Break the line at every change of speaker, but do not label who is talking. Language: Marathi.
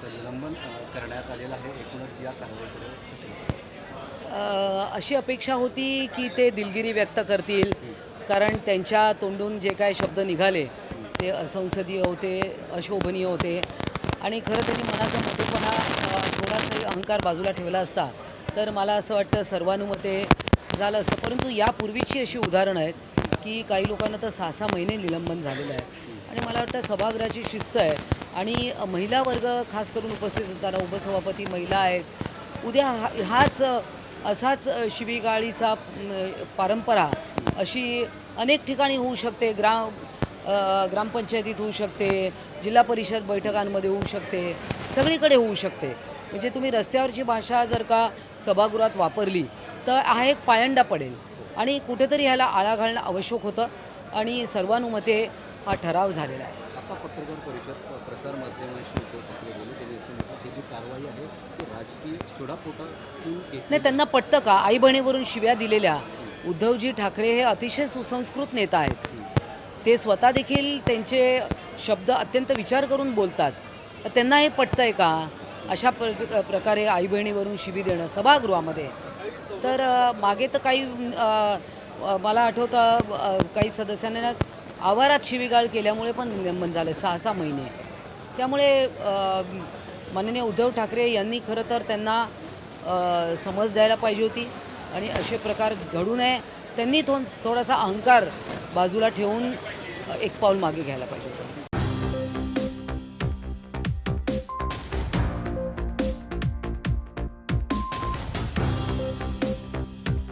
निलंबन करण्यात आलेलं आहे. एकूणच या कारवाईकडे कसं बघता?
अशी अपेक्षा होती की ते दिलगिरी व्यक्त करतील,
हं,
कारण त्यांच्या तोंडून जे काही शब्द निघाले
हं,
ते असंसदीय होते, अशोभनीय होते आणि खरं त्यांनी मनाचा मोठेपणा थोडासाही अहंकार बाजूला ठेवला असता तर मला असं वाटतं सर्वानुमते झालं असतं. परंतु यापूर्वीची अशी उदाहरणं आहेत
हं,
की काही लोकांना तर 6-6 महिने निलंबन झालेलं आहे
हं.
आणि मला वाटतं सभागृहाची शिस्त आहे आणि महिला वर्ग खास करून उपस्थित असताना उपसभापती महिला आहेत. उद्या हाच असाच शिवीगाळीचा परंपरा अशी अनेक ठिकाणी होऊ शकते. ग्रामपंचायतीत होऊ शकते, जिल्हा परिषद बैठकांमध्ये होऊ शकते, सगळीकडे होऊ शकते. म्हणजे तुम्ही रस्त्यावरची भाषा जर का सभागृहात वापरली तर हा एक पायंडा पडेल
हो.
आणि कुठेतरी ह्याला आळा घालणं आवश्यक होतं आणि सर्वानुमते हा ठराव झालेला आहे.
आता पत्रकार परिषद प्रसारमाध्यमांशी उद्धव ठाकरे बोलले. त्यांनी असं म्हटलं, ही जी कारवाई आहे ती राजकीय सुडापोटातून
नाही,
घेतलेली
त्यांना
आहे.
पटतं का? आई बहिणीवरून शिव्या दिलेल्या
हं,
उद्धवजी ठाकरे हे अतिशय सुसंस्कृत नेता आहेत.
हं,
ते स्वतः देखील त्यांचे शब्द अत्यंत विचार करून बोलतात. तर त्यांना हे पटतंय का? अशा प्रकारे आई बहिणीवरून शिवी देणं सभागृहामध्ये. तर मागे तर काही मला आठवतं काही सदस्यांनी ना आवारात शिवीगाळ केल्यामुळे पण निलंबन झालं 6-6 महिने. त्यामुळे माननीय उद्धव ठाकरे यांनी खरं तर त्यांना समज द्यायला पाहिजे होती आणि असे प्रकार घडू नये. त्यांनी थोडासा अहंकार बाजूला ठेवून एक पाऊल मागे घ्यायला पाहिजे होतं.